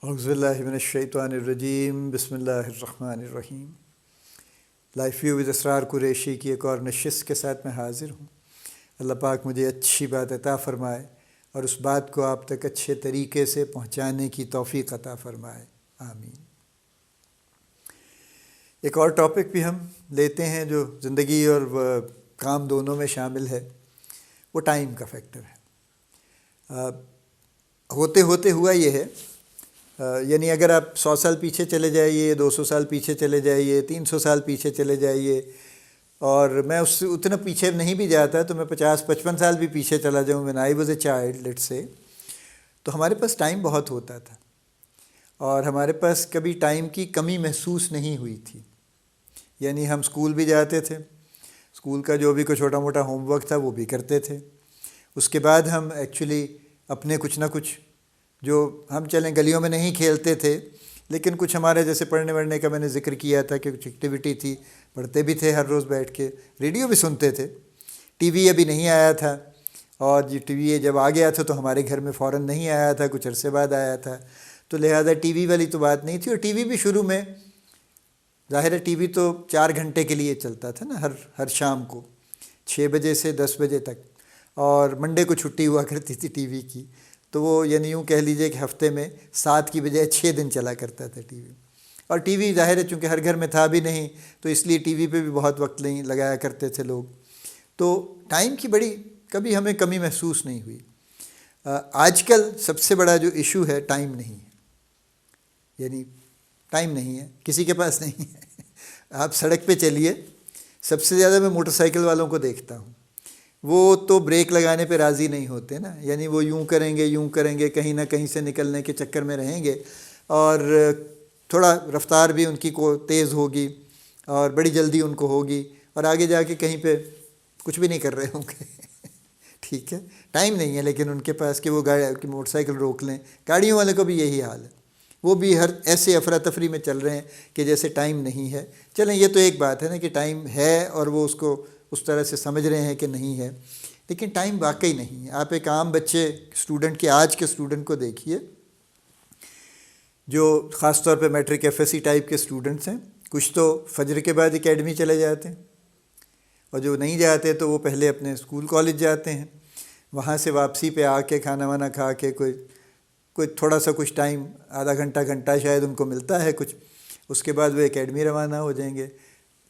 اعوذ باللہ من الشیطان الرجیم، بسم اللہ الرحمن الرحیم۔ لائف ویو ود اسرار قریشی کی ایک اور نشست کے ساتھ میں حاضر ہوں۔ اللہ پاک مجھے اچھی بات عطا فرمائے اور اس بات کو آپ تک اچھے طریقے سے پہنچانے کی توفیق عطا فرمائے، آمین۔ ایک اور ٹاپک بھی ہم لیتے ہیں جو زندگی اور کام دونوں میں شامل ہے، وہ ٹائم کا فیکٹر ہے۔ ہوتے ہوتے ہوا یہ ہے، یعنی اگر آپ 100 سال پیچھے چلے جائیے، 200 سال پیچھے چلے جائیے، 300 سال پیچھے چلے جائیے، اور میں اس سے اتنا پیچھے نہیں بھی جاتا تو میں 50-55 سال بھی پیچھے چلا جاؤں، when I was a child let's say، تو ہمارے پاس ٹائم بہت ہوتا تھا اور ہمارے پاس کبھی ٹائم کی کمی محسوس نہیں ہوئی تھی۔ یعنی ہم اسکول بھی جاتے تھے، اسکول کا جو بھی کوئی چھوٹا موٹا ہوم ورک تھا وہ بھی کرتے تھے۔ اس کے بعد ہم ایکچولی اپنے کچھ نہ کچھ جو ہم چلیں گلیوں میں نہیں کھیلتے تھے، لیکن کچھ ہمارے جیسے پڑھنے وڑھنے کا میں نے ذکر کیا تھا کہ کچھ ایکٹیویٹی تھی، پڑھتے بھی تھے ہر روز بیٹھ کے، ریڈیو بھی سنتے تھے۔ ٹی وی ابھی نہیں آیا تھا، اور یہ ٹی وی جب آ گیا تھا تو ہمارے گھر میں فوراً نہیں آیا تھا، کچھ عرصے بعد آیا تھا، تو لہٰذا ٹی وی والی تو بات نہیں تھی۔ اور ٹی وی بھی شروع میں ظاہر ہے ٹی وی تو 4 گھنٹے کے لیے چلتا تھا نا، ہر شام کو 6 بجے سے 10 بجے تک، اور منڈے کو چھٹی ہوا کرتی تھی ٹی وی کی، تو وہ یعنی یوں کہہ لیجئے کہ ہفتے میں 7 کی بجائے 6 دن چلا کرتا تھا ٹی وی۔ اور ٹی وی ظاہر ہے چونکہ ہر گھر میں تھا بھی نہیں، تو اس لیے ٹی وی پہ بھی بہت وقت نہیں لگایا کرتے تھے لوگ، تو ٹائم کی بڑی کبھی ہمیں کمی محسوس نہیں ہوئی۔ آج کل سب سے بڑا جو ایشو ہے ٹائم نہیں ہے، یعنی ٹائم نہیں ہے، کسی کے پاس نہیں ہے۔ آپ سڑک پہ چلیے، سب سے زیادہ میں موٹر سائیکل والوں کو دیکھتا ہوں، وہ تو بریک لگانے پہ راضی نہیں ہوتے نا، یعنی وہ یوں کریں گے، کہیں نہ کہیں سے نکلنے کے چکر میں رہیں گے، اور تھوڑا رفتار بھی ان کی کو تیز ہوگی اور بڑی جلدی ان کو ہوگی، اور آگے جا کے کہیں پہ کچھ بھی نہیں کر رہے ہوں گے۔ ٹھیک ہے، ٹائم نہیں ہے لیکن ان کے پاس کہ وہ گاڑی موٹر سائیکل روک لیں۔ گاڑیوں والے کو بھی یہی حال ہے، وہ بھی ہر ایسے افراتفری میں چل رہے ہیں کہ جیسے ٹائم نہیں ہے۔ چلیں یہ تو ایک بات ہے نا کہ ٹائم ہے اور وہ اس کو اس طرح سے سمجھ رہے ہیں کہ نہیں ہے، لیکن ٹائم واقعی نہیں ہے۔ آپ ایک عام بچے اسٹوڈنٹ کے، آج کے اسٹوڈنٹ کو دیکھیے، جو خاص طور پہ matric F S C type کے اسٹوڈنٹس ہیں، کچھ تو فجر کے بعد اکیڈمی چلے جاتے ہیں، اور جو نہیں جاتے تو وہ پہلے اپنے اسکول کالج جاتے ہیں، وہاں سے واپسی پہ آ کے کھانا وانا کھا کے کوئی تھوڑا سا کچھ ٹائم، آدھا گھنٹہ شاید ان کو ملتا ہے کچھ، اس کے بعد وہ اکیڈمی روانہ ہو جائیں گے۔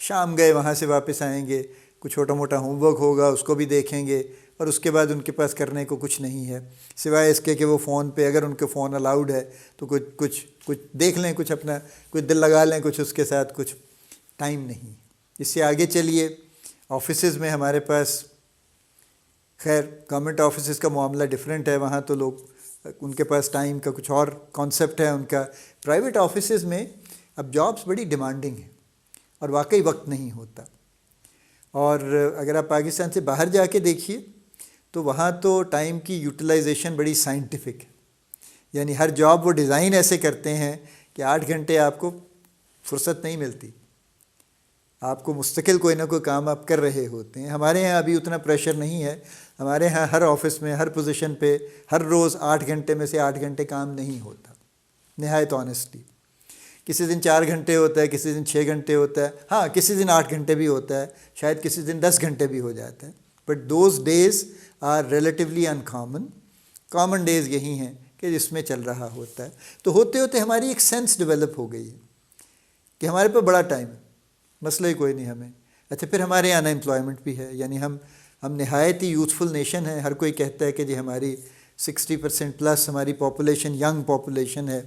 شام گئے، وہاں سے واپس آئیں گے، کچھ چھوٹا موٹا ہوم ورک ہوگا اس کو بھی دیکھیں گے، اور اس کے بعد ان کے پاس کرنے کو کچھ نہیں ہے سوائے اس کے کہ وہ فون پہ، اگر ان کے فون الاؤڈ ہے تو کچھ دیکھ لیں، کچھ اپنا کچھ دل لگا لیں کچھ اس کے ساتھ، کچھ ٹائم نہیں۔ اس سے آگے چلیے، آفیسز میں ہمارے پاس، خیر گورنمنٹ آفیسز کا معاملہ ڈیفرنٹ ہے، وہاں تو لوگ ان کے پاس ٹائم کا کچھ اور کانسیپٹ ہے ان کا۔ پرائیویٹ آفیسز میں اب جابس بڑی ڈیمانڈنگ ہیں اور واقعی وقت نہیں ہوتا، اور اگر آپ پاکستان سے باہر جا کے دیکھیے تو وہاں تو ٹائم کی یوٹیلائزیشن بڑی سائنٹیفک ہے، یعنی ہر جاب وہ ڈیزائن ایسے کرتے ہیں کہ 8 گھنٹے آپ کو فرصت نہیں ملتی، آپ کو مستقل کوئی نہ کوئی کام آپ کر رہے ہوتے ہیں۔ ہمارے ہاں ابھی اتنا پریشر نہیں ہے، ہمارے ہاں ہر آفس میں، ہر پوزیشن پہ ہر روز 8 گھنٹے میں سے 8 گھنٹے کام نہیں ہوتا، نہایت آنیسٹلی۔ کسی دن 4 گھنٹے ہوتا ہے، کسی دن 6 گھنٹے ہوتا ہے، ہاں کسی دن 8 گھنٹے بھی ہوتا ہے، شاید کسی دن 10 گھنٹے بھی ہو جاتا ہے، but those days are relatively uncommon. Common days یہی ہیں کہ جس میں چل رہا ہوتا ہے۔ تو ہوتے ہوتے ہماری ایک سینس ڈیولپ ہو گئی ہے کہ ہمارے پاس بڑا ٹائم ہے، مسئلہ ہی کوئی نہیں ہمیں۔ اچھا، پھر ہمارے یہاں ان امپلائمنٹ بھی ہے، یعنی ہم نہایت ہی یوتھفل نیشن ہے، ہر کوئی کہتا ہے کہ جی ہماری 60% پلس ہماری پاپولیشن ینگ پاپولیشن ہے،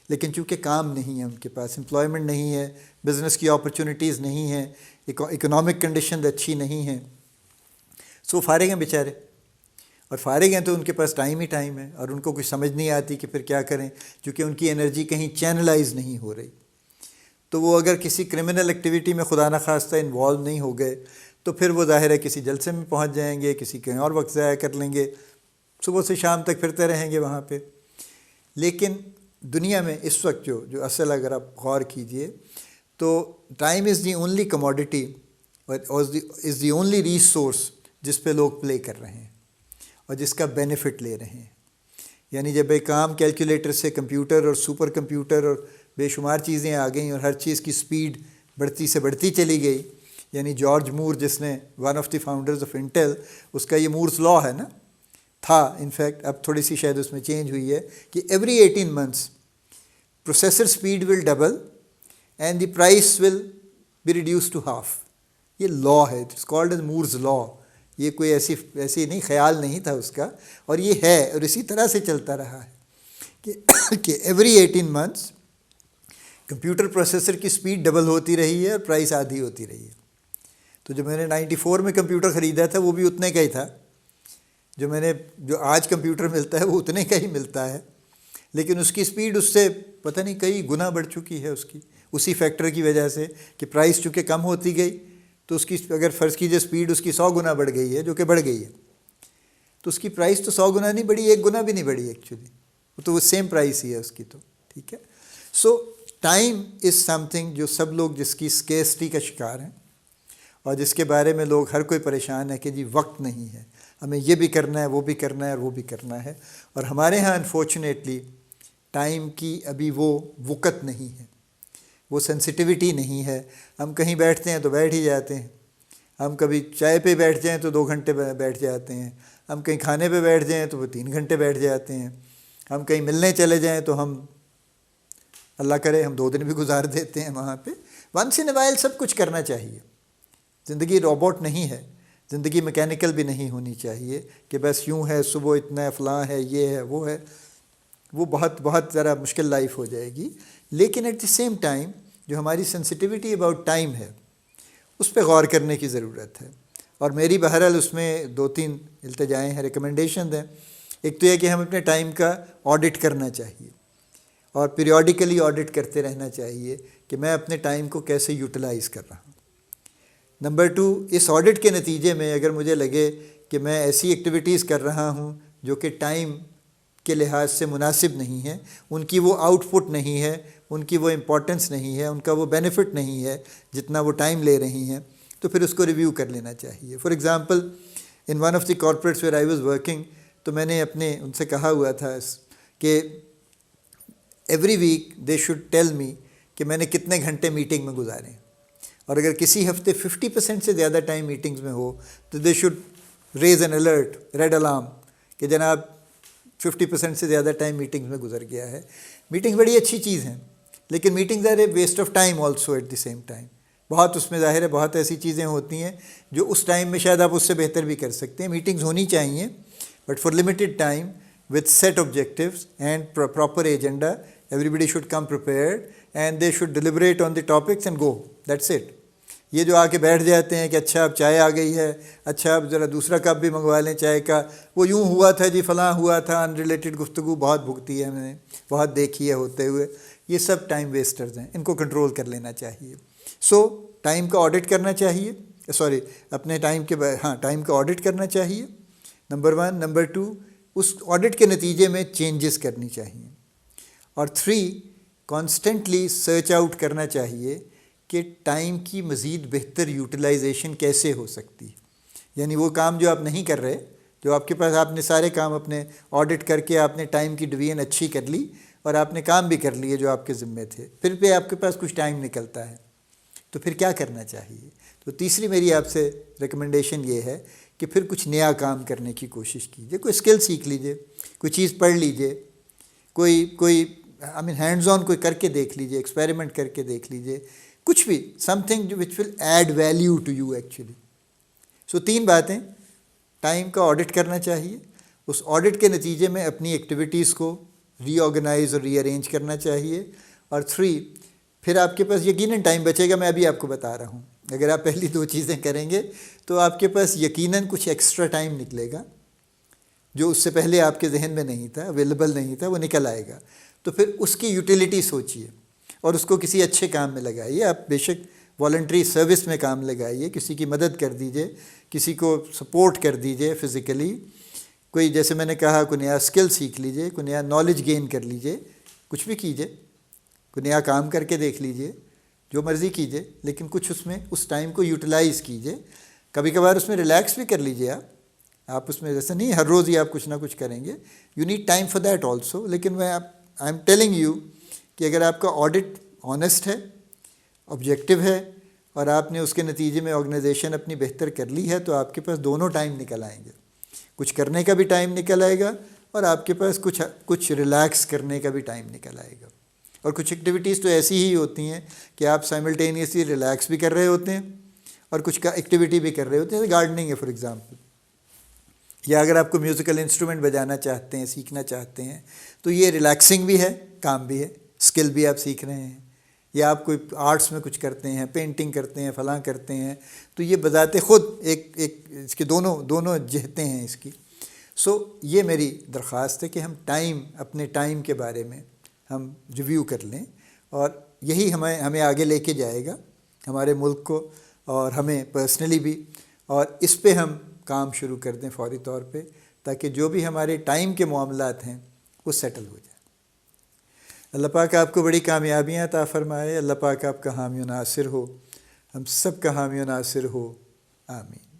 لیکن چونکہ کام نہیں ہے ان کے پاس، امپلائمنٹ نہیں ہے، بزنس کی اپرچونیٹیز نہیں ہیں، اکنامک کنڈیشن اچھی نہیں ہیں، سو فارغ ہیں بیچارے، اور فارغ ہیں تو ان کے پاس ٹائم ہی ٹائم ہے، اور ان کو کچھ سمجھ نہیں آتی کہ پھر کیا کریں، چونکہ ان کی انرجی کہیں چینلائز نہیں ہو رہی۔ تو وہ اگر کسی کرمنل ایکٹیویٹی میں خدا نخواستہ انوالو نہیں ہو گئے تو پھر وہ ظاہر ہے کسی جلسے میں پہنچ جائیں گے، کسی کہیں اور وقت ضائع کر لیں گے، صبح سے شام تک پھرتے رہیں گے وہاں پہ۔ لیکن دنیا میں اس وقت جو اصل اگر آپ غور کیجئے تو time is the only commodity is the only resource جس پہ لوگ پلے کر رہے ہیں اور جس کا بینیفٹ لے رہے ہیں۔ یعنی جب ایک کام کیلکولیٹر سے کمپیوٹر اور سپر کمپیوٹر اور بے شمار چیزیں آ گئیں اور ہر چیز کی سپیڈ بڑھتی سے بڑھتی چلی گئی، یعنی جارج مور جس نے one of the founders of Intel, اس کا یہ مورز لا ہے نا، تھا انفیکٹ، اب تھوڑی سی شاید اس میں چینج ہوئی ہے کہ every 18 months processor speed will double and the price will be reduced to half. یہ لا ہے، it's called as Moore's law. یہ کوئی ایسی نہیں، خیال نہیں تھا اس کا، اور یہ ہے، اور اسی طرح سے چلتا رہا ہے کہ ایوری 18 months کمپیوٹر پروسیسر کی سپیڈ ڈبل ہوتی رہی ہے اور پرائس آدھی ہوتی رہی ہے. تو جو میں نے 94 میں کمپیوٹر خریدا تھا وہ بھی اتنے کا ہی تھا، جو آج کمپیوٹر ملتا ہے وہ اتنے کا ہی ملتا ہے، لیکن اس کی سپیڈ اس سے پتہ نہیں کئی گنا بڑھ چکی ہے اس کی، اسی فیکٹر کی وجہ سے کہ پرائس چونکہ کم ہوتی گئی تو اس کی اگر فرض کیجیے سپیڈ اس کی 100 گنا بڑھ گئی ہے، جو کہ بڑھ گئی ہے، تو اس کی پرائس تو 100 گنا نہیں بڑھی، 1 گنا بھی نہیں بڑھی ایکچولی، وہ تو وہ سیم پرائس ہی ہے اس کی. تو ٹھیک ہے. سو ٹائم از سم تھنگ جو سب لوگ جس کی اسکیسٹی کا شکار ہیں اور جس کے بارے میں لوگ ہر کوئی پریشان ہے کہ جی وقت نہیں ہے، ہمیں یہ بھی کرنا ہے، وہ بھی کرنا ہے، اور وہ بھی کرنا ہے. اور ہمارے ہاں انفارچونیٹلی ٹائم کی ابھی وہ وقت نہیں ہے، وہ سینسٹیوٹی نہیں ہے. ہم کہیں بیٹھتے ہیں تو بیٹھ ہی جاتے ہیں، ہم کبھی چائے پہ بیٹھ جائیں تو 2 گھنٹے بیٹھ جاتے ہیں، ہم کہیں کھانے پہ بیٹھ جائیں تو وہ 3 گھنٹے بیٹھ جاتے ہیں، ہم کہیں ملنے چلے جائیں تو ہم اللہ کرے ہم 2 دن بھی گزار دیتے ہیں وہاں پہ. ونس ان اے وائل سب کچھ کرنا چاہیے. زندگی روبوٹ نہیں ہے، زندگی میکینیکل بھی نہیں ہونی چاہیے کہ بس یوں ہے، صبح اتنا ہے، فلاں ہے، یہ ہے، وہ ہے. وہ بہت ذرا مشکل لائف ہو جائے گی. لیکن ایٹ دی سیم ٹائم جو ہماری سینسٹیوٹی اباؤٹ ٹائم ہے اس پہ غور کرنے کی ضرورت ہے. اور میری بہرحال اس میں 2-3 التجائیں ہیں، ریکمنڈیشنز ہیں. ایک تو یہ کہ ہم اپنے ٹائم کا آڈٹ کرنا چاہیے اور پیریوڈیکلی آڈٹ کرتے رہنا چاہیے کہ میں اپنے ٹائم کو کیسے یوٹیلائز کر رہا ہوں. نمبر 2، اس آڈٹ کے نتیجے میں اگر مجھے لگے کہ میں ایسی ایکٹیویٹیز کر رہا ہوں جو کہ ٹائم کے لحاظ سے مناسب نہیں ہے، ان کی وہ آؤٹ پٹ نہیں ہے، ان کی وہ امپورٹنس نہیں ہے، ان کا وہ بینیفٹ نہیں ہے جتنا وہ ٹائم لے رہی ہیں، تو پھر اس کو ریویو کر لینا چاہیے. For example in one of the corporates where I was working, تو میں نے ان سے کہا ہوا تھا کہ every week they should tell me کہ میں نے کتنے گھنٹے میٹنگ میں گزارے، اور اگر کسی ہفتے 50% سے زیادہ ٹائم میٹنگز میں ہو تو they should raise an alert, red alarm, کہ جناب 50% سے زیادہ ٹائم میٹنگز میں گزر گیا ہے. میٹنگ بڑی اچھی چیز ہیں، لیکن meetings are a waste of time also at the same time. بہت اس میں ظاہر ہے بہت ایسی چیزیں ہوتی ہیں جو اس ٹائم میں شاید آپ اس سے بہتر بھی کر سکتے ہیں. میٹنگز ہونی چاہیے but for limited time with set objectives and proper agenda. Everybody should come prepared and they should deliberate on the topics and go. That's it. یہ جو آ کے بیٹھ جاتے ہیں کہ اچھا اب چائے آ گئی ہے، اچھا اب ذرا دوسرا کپ بھی منگوا لیں چائے کا، وہ یوں ہوا تھا جی فلاں ہوا تھا، ان ریلیٹڈ گفتگو بہت بھگتی ہے، میں نے بہت دیکھی ہے ہوتے ہوئے. یہ سب ٹائم ویسٹرز ہیں، ان کو کنٹرول کر لینا چاہیے. سو ٹائم کا آڈٹ کرنا چاہیے، اپنے ٹائم کا آڈٹ کرنا چاہیے، نمبر 1. نمبر 2، اس آڈٹ کے نتیجے میں چینجز کرنی چاہیے. اور 3، کانسٹنٹلی سرچ آؤٹ کرنا چاہیے کہ ٹائم کی مزید بہتر یوٹیلائزیشن کیسے ہو سکتی ہے. یعنی وہ کام جو آپ نہیں کر رہے، جو آپ کے پاس، آپ نے سارے کام اپنے آڈٹ کر کے آپ نے ٹائم کی ڈویژن اچھی کر لی اور آپ نے کام بھی کر لیے جو آپ کے ذمے تھے، پھر بھی آپ کے پاس کچھ ٹائم نکلتا ہے، تو پھر کیا کرنا چاہیے؟ تو تیسری میری آپ سے ریکمنڈیشن یہ ہے کہ پھر کچھ نیا کام کرنے کی کوشش کیجیے. کوئی اسکل سیکھ لیجیے، کوئی چیز پڑھ لیجیے، کوئی ہینڈز آن کوئی کر کے دیکھ لیجیے، ایکسپیریمنٹ کر کے دیکھ لیجیے، کچھ بھی، something which will add value to you actually. So 3 باتیں: ٹائم کا آڈٹ کرنا چاہیے، اس آڈٹ کے نتیجے میں اپنی ایکٹیویٹیز کو ری آرگنائز اور ری ارینج کرنا چاہیے. اور 3، پھر آپ کے پاس یقیناً ٹائم بچے گا. میں ابھی آپ کو بتا رہا ہوں، اگر آپ پہلی 2 چیزیں کریں گے تو آپ کے پاس یقیناً کچھ ایکسٹرا ٹائم نکلے گا جو اس سے پہلے آپ کے ذہن میں نہیں تھا، اویلیبل نہیں تھا، وہ نکل آئے گا. تو پھر اس کی یوٹیلیٹی سوچیے اور اس کو کسی اچھے کام میں لگائیے. آپ بے شک والنٹری سروس میں کام لگائیے، کسی کی مدد کر دیجیے، کسی کو سپورٹ کر دیجیے فزیکلی. کوئی، جیسے میں نے کہا، کوئی نیا اسکل سیکھ لیجیے، کوئی نیا نالج گین کر لیجیے، کچھ بھی کیجیے، کوئی نیا کام کر کے دیکھ لیجیے، جو مرضی کیجیے، لیکن کچھ اس میں اس ٹائم کو یوٹیلائز کیجیے. کبھی کبھار اس میں ریلیکس بھی کر لیجیے آپ، آپ اس میں جیسے نہیں ہر روز ہی آپ کچھ نہ کچھ کریں گے, you need time for that also. لیکن میں آئی ایم ٹیلنگ یو کہ اگر آپ کا آڈٹ آنیسٹ ہے, آبجیکٹو ہے, اور آپ نے اس کے نتیجے میں آرگنائزیشن اپنی بہتر کر لی ہے, تو آپ کے پاس دونوں ٹائم نکل آئیں گے. کچھ کرنے کا بھی ٹائم نکل آئے گا, اور آپ کے پاس کچھ ریلیکس کرنے کا بھی ٹائم نکل آئے گا. اور کچھ ایکٹیویٹیز تو ایسی ہی ہوتی ہیں کہ آپ سائملٹینیسلی ریلیکس بھی کر رہے ہوتے ہیں اور کچھ کا ایکٹیویٹی بھی کر رہے ہوتے ہیں. گارڈننگ ہے فار ایگزامپل, یا اگر آپ کو میوزیکل انسٹرومنٹ بجانا چاہتے ہیں, سیکھنا چاہتے ہیں, تو یہ ریلیکسنگ بھی ہے, کام بھی ہے, اسکل بھی آپ سیکھ رہے ہیں. یا آپ کوئی آرٹس میں کچھ کرتے ہیں, پینٹنگ کرتے ہیں, فلاں کرتے ہیں, تو یہ بذات خود ایک اس کے دونوں جہتیں ہیں اس کی. سو یہ میری درخواست ہے کہ ہم اپنے ٹائم کے بارے میں ہم ریویو کر لیں, اور یہی ہمیں آگے لے کے جائے گا, ہمارے ملک کو اور ہمیں پرسنلی بھی. اور اس پہ ہم کام شروع کر دیں فوری طور پہ, تاکہ جو بھی ہمارے ٹائم کے معاملات ہیں وہ سیٹل ہو جائیں. اللہ پاک آپ کو بڑی کامیابیاں عطا فرمائے. اللہ پاک آپ کا حامی و ناصر ہو, ہم سب کا حامی و ناصر ہو. آمین.